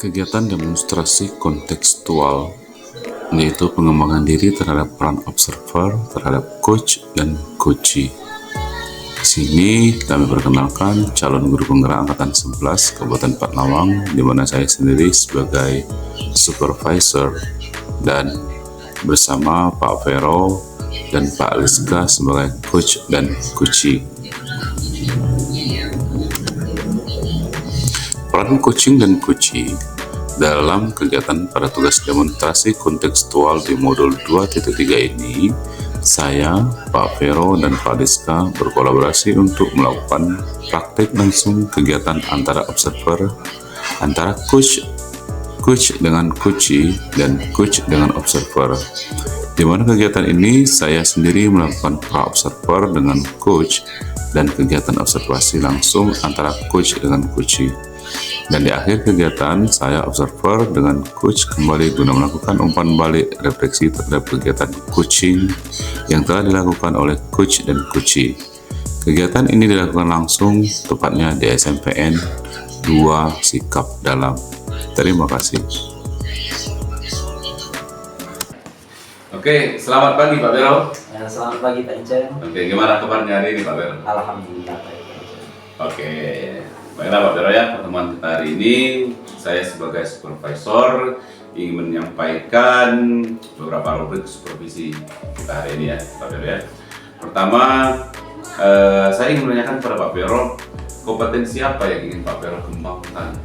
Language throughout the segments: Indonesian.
Kegiatan demonstrasi kontekstual yaitu pengembangan diri terhadap peran observer terhadap coach dan coachee. Di sini kami perkenalkan calon guru penggerak angkatan 11 Kabupaten Patnawang, di mana saya sendiri sebagai supervisor dan bersama Pak Vero dan Pak Rizka sebagai coach dan coachee. Peran coaching dan coachee dalam kegiatan pada tugas demonstrasi kontekstual di modul 2.3 ini, saya, Pak Vero, dan Pak Rizka berkolaborasi untuk melakukan praktek langsung kegiatan antara observer, antara coach dengan coachee, dan coach dengan observer. Di mana kegiatan ini saya sendiri melakukan pra-observer dengan coach dan kegiatan observasi langsung antara coach dengan coachee. Dan di akhir kegiatan, saya observer dengan coach kembali guna melakukan umpan balik refleksi terhadap kegiatan coaching yang telah dilakukan oleh coach dan coachee. Kegiatan ini dilakukan langsung, tepatnya di SMPN 2 Sikap Dalam. Terima kasih. Oke, selamat pagi Pak Vero. Ya, selamat pagi Pak Incen. Oke, gimana kabarnya hari ini Pak Vero? Alhamdulillah baik Pak Incen. Oke, baiklah Pak Vero ya, pertemuan kita hari ini saya sebagai supervisor ingin menyampaikan beberapa rubrik supervisi kita hari ini ya Pak Vero ya. Pertama, saya ingin menanyakan kepada Pak Vero, kompetensi apa yang ingin Pak Vero kembangkan?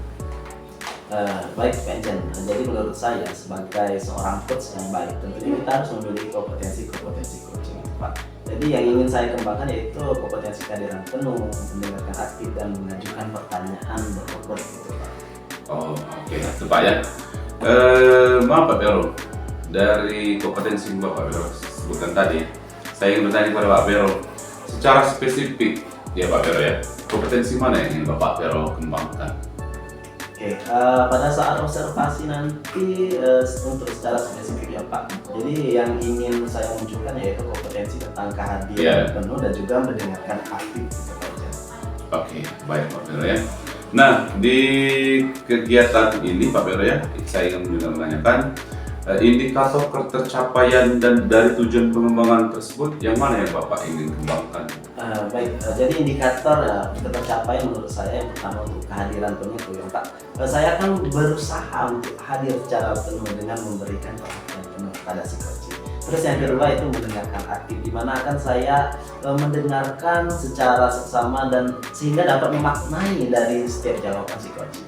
Baik Pak Incen, jadi menurut saya sebagai seorang coach yang baik tentunya kita harus memiliki kompetensi coaching Pak. Jadi yang ingin saya kembangkan yaitu kompetensi kehadiran penuh, mendengarkan aktif dan mengajukan pertanyaan berbobot gitu Pak. Oh, oke, itu Pak ya. Maaf Pak Vero, dari kompetensi Bapak Vero sebutkan tadi, saya ingin bertanya kepada Pak Vero secara spesifik ya Pak Vero ya, kompetensi mana yang ingin Bapak Vero kembangkan? Oke, pada saat observasi nanti untuk secara spesifik ya Pak. Jadi yang ingin saya munculkan yaitu kompetensi tentang kehadiran penuh dan juga mendengarkan aktif gitu Pak. Oke, baik Pak Vero ya. Nah, di kegiatan ini Pak Vero ya, saya ingin juga menanyakan indikator ketercapaian dan dari tujuan pengembangan tersebut yang mana yang Bapak ingin kembangkan? Baik, jadi indikator ketercapaian menurut saya yang pertama untuk kehadiran penuh itu ya Pak. Saya akan berusaha untuk hadir secara penuh dengan memberikan perhatian penuh pada si coach. Terus yang kedua itu mendengarkan aktif, di mana akan saya mendengarkan secara seksama dan sehingga dapat memaknai dari setiap jawaban si coach.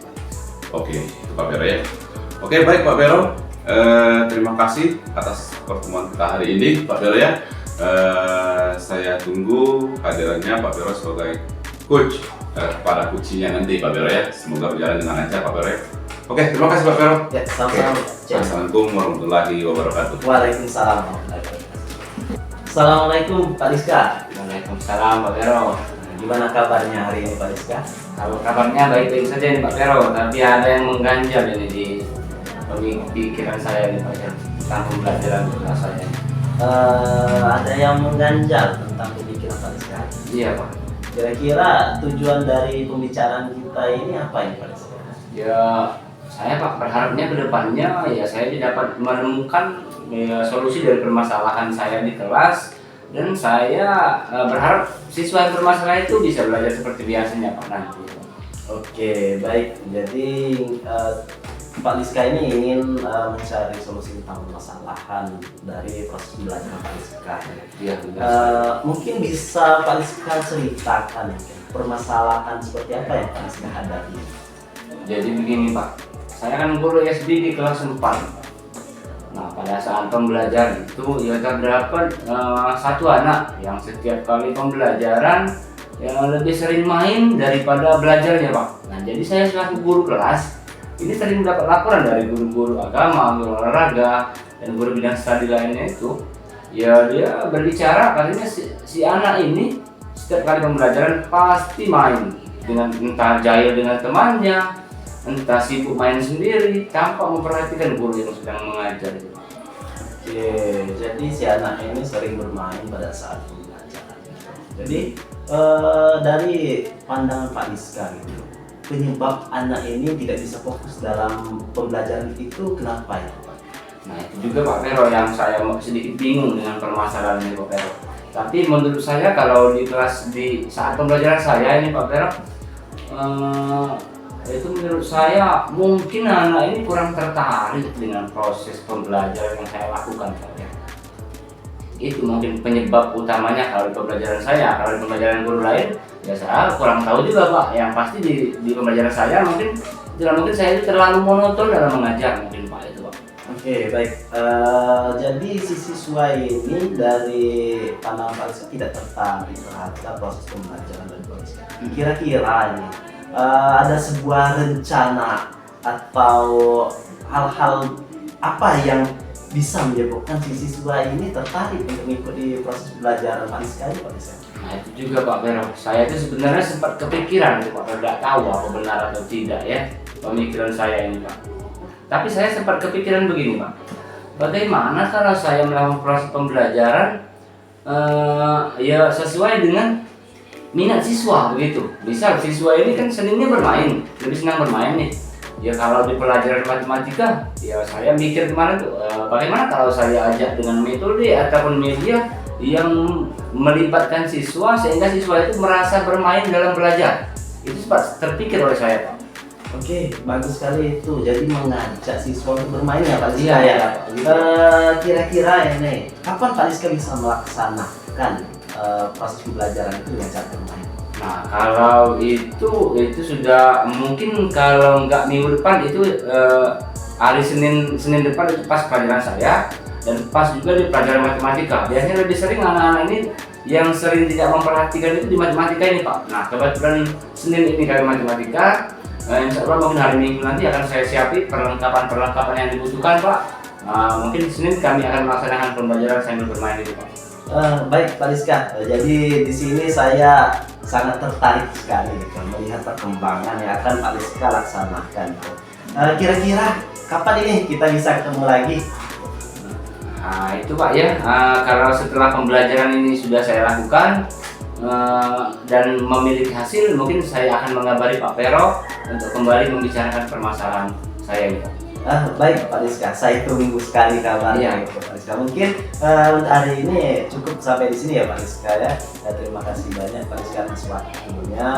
Oke, itu Pak Vero ya. Oke, baik Pak Vero. Terima kasih atas pertemuan kita hari ini Pak Vero ya. Saya tunggu kehadirannya Pak Vero sebagai coach pada coachingnya nanti Pak Vero ya. Semoga berjalan dengan lancar Pak Vero ya. Oke, terima kasih Pak Vero. Ya, sama-sama. Assalamualaikum warahmatullahi wabarakatuh. Waalaikumsalam warahmatullahi wabarakatuh. Assalamualaikum Pak Rizka. Waalaikumsalam Pak Vero. Gimana kabarnya hari ini Pak Rizka? Kalau kabarnya baik-baik saja nih Pak Vero, tapi ada yang mengganjal ini di pikiran saya nih Pak Vero tentang pembelajaran kelas saya. Ada yang mengganjal tentang pemikiran Pak Rizka. Iya Pak. Kira-kira tujuan dari pembicaraan kita ini apa ya Pak Rizka? Ya saya Pak berharapnya ke depannya ya saya dapat menemukan solusi dari permasalahan saya di kelas, dan saya berharap siswa yang bermasalah itu bisa belajar seperti biasanya Pak nanti. Oke, baik. Jadi Pak Rizka ini ingin mencari solusi tentang permasalahan dari proses belajar Pak Rizka. Iya. Mungkin bisa Pak Rizka ceritakan permasalahan seperti apa yang Pak Rizka hadapi? Jadi begini Pak, saya kan guru SD di kelas 4. Nah pada saat pembelajaran itu ya terdapat satu anak yang setiap kali pembelajaran yang lebih sering main daripada belajarnya Pak. Nah jadi saya selaku guru kelas ini sering mendapat laporan dari guru-guru agama, guru olahraga, dan guru bidang studi lainnya itu. Ya dia berbicara katanya si anak ini setiap kali pembelajaran pasti main dengan entah jahil dengan temannya, entah sibuk main sendiri tanpa memperhatikan guru yang sedang mengajar. Oke, jadi si anak ini sering bermain pada saat pembelajaran. Jadi dari pandangan Pak Rizka gitu, penyebab anak ini tidak bisa fokus dalam pembelajaran itu kenapa ya Pak? Nah itu juga Pak Pero yang saya sedikit bingung dengan permasalahan ini Pak Pero. Tapi menurut saya kalau di kelas di saat pembelajaran saya ini Pak Pero, itu menurut saya mungkin anak ini kurang tertarik dengan proses pembelajaran yang saya lakukan Pak ya. Itu mungkin penyebab utamanya kalau di pembelajaran saya. Kalau di pembelajaran guru lain ya saya kurang tahu juga Pak. Yang pasti di pembelajaran saya mungkin saya itu terlalu monoton dalam mengajar mungkin Pak itu Pak. Oke, baik. Jadi si siswa ini dari pandangan Pak Rizka tidak tertarik terhadap proses pembelajaran dari Pak Rizka. Kira-kira ini ada sebuah rencana atau hal-hal apa yang bisa menyebabkan si siswa ini tertarik untuk mengikuti proses belajar Pak Rizka ini Pak Rizka? Nah itu juga Pak Pero, saya itu sebenarnya sempat kepikiran Pak Pero, tidak tahu apa benar atau tidak ya pemikiran saya ini Pak. Tapi saya sempat kepikiran begini Pak, bagaimana kalau saya melakukan proses pembelajaran ya sesuai dengan minat siswa begitu. Misal siswa ini kan senangnya bermain, lebih senang bermain nih. Ya kalau di pelajaran matematika, ya saya mikir kemarin tuh bagaimana kalau saya ajak dengan metode ataupun media yang melibatkan siswa sehingga siswa itu merasa bermain dalam belajar. Itu sempat terpikir oleh saya Pak. Oke, bagus sekali itu. Jadi mengajak siswa untuk bermain ya Pak Rizka Iya, ya. Pak. Kira-kira ini, kapan Pak Rizka bisa melaksanakan proses pembelajaran itu dengan cara bermain? Nah kalau itu sudah mungkin kalau nggak minggu depan itu hari Senin depan itu pas pelajaran saya dan pas juga di pelajaran matematika. Biasanya lebih sering anak-anak ini yang sering tidak memperhatikan itu di matematika ini Pak. Nah kebetulan Senin ini dari matematika. Insya Allah mungkin hari Minggu nanti akan saya siapin perlengkapan yang dibutuhkan Pak. Mungkin Senin kami akan melaksanakan pembelajaran sambil bermain itu Pak. Baik Pak Rizka, jadi di sini saya sangat tertarik sekali melihat perkembangan yang akan Pak Rizka laksanakan. Kira-kira kapan ini kita bisa ketemu lagi? Nah itu Pak ya, kalau setelah pembelajaran ini sudah saya lakukan dan memiliki hasil, mungkin saya akan mengabari Pak Pero untuk kembali membicarakan permasalahan saya ini Pak. Baik Pak Rizka, saya tunggu sekali kabarnya Iya. Pak Rizka. Mungkin untuk hari ini cukup sampai di sini ya Pak Rizka ya. Terima kasih banyak Pak Rizka atas waktunya.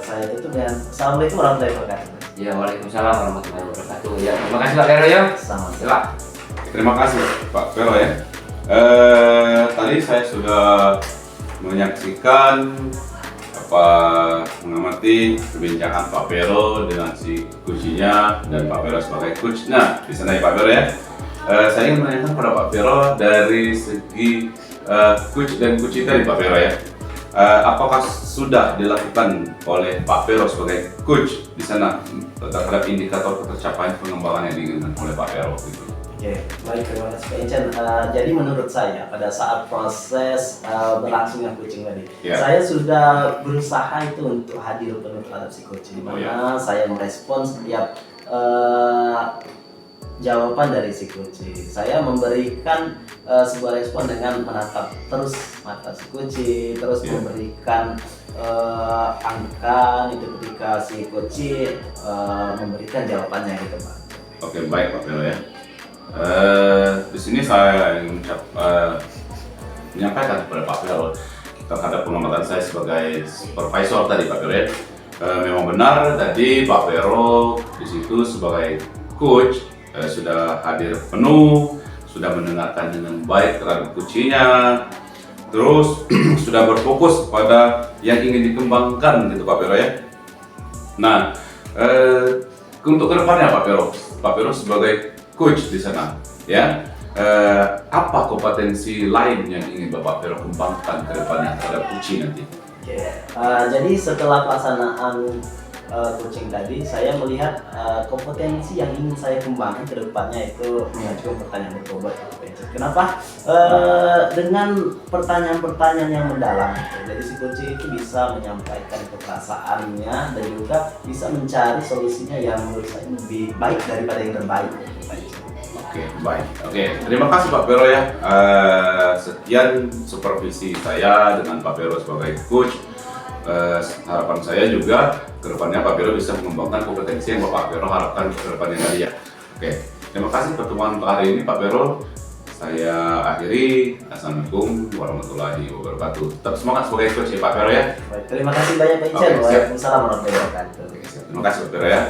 Saya tutup dengan Assalamualaikum warahmatullahi wabarakatuh. Ya waalaikumsalam warahmatullahi wabarakatuh. Ya terima kasih Pak Pero ya. Selamat Ya, Pak. Terima kasih Pak Pero ya. Tadi saya sudah menyaksikan mengamati perbincangan Pak Pero dengan si coachnya dan Pak Pero sebagai coach. Nah, di sana ya Pak Pero ya. Saya ingin menanyakan pada Pak Pero dari segi coach dan coach tadi Pak Pero ya. Apakah sudah dilakukan oleh Pak Pero sebagai coach di sana terhadap indikator tercapaian pengembangan yang diinginkan oleh Pak Pero gitu? Oke, baik, terima kasih Pak Ican. Jadi menurut saya pada saat proses berlangsungnya coaching tadi, saya sudah berusaha itu untuk hadir penuh terhadap si coaching, di mana saya merespon setiap jawaban dari si coaching. Saya memberikan sebuah respon dengan menatap terus mata si coaching, terus memberikan angka itu ketika si coaching memberikan jawabannya gitu Pak. Oke, baik Pak Pero ya. Di sini saya ingin menyampaikan kepada Pak Pero terhadap pengamatan saya sebagai supervisor tadi Pak Pero ya. Memang benar tadi Pak Pero di situ sebagai coach sudah hadir penuh, sudah mendengarkan dengan baik terhadap coachnya, terus sudah berfokus pada yang ingin dikembangkan gitu Pak Pero ya. Nah, untuk kedepannya Pak Pero sebagai coach di sana, ya, apa kompetensi lain yang ingin Bapak Pero kembangkan ke depannya terhadap coaching nanti? Oke, jadi setelah pelaksanaan coaching tadi, saya melihat kompetensi yang ingin saya kembangkan ke depannya itu mengajukan pertanyaan berbobot. Kenapa? Dengan pertanyaan-pertanyaan yang mendalam, jadi si coaching itu bisa menyampaikan keperasaan,nya dan juga bisa mencari solusinya yang menurut saya lebih baik daripada yang terbaik. Oke, baik. Oke, terima kasih Pak Pero ya. Sekian supervisi saya dengan Pak Pero sebagai coach harapan saya juga kedepannya Pak Vero bisa mengembangkan kompetensi yang Bapak Vero harapkan kedepannya tadi ya. Oke, terima kasih pertemuan untuk hari ini Pak Vero. Saya akhiri. Assalamualaikum warahmatullahi wabarakatuh. Tetap semangat sebagai coach ya Pak Vero ya. Baik, terima kasih banyak Pak Ican. Oke, siap. Waalaikumsalam warahmatullahi wabarakatuh. Oke, siap. Terima kasih Pak Vero ya.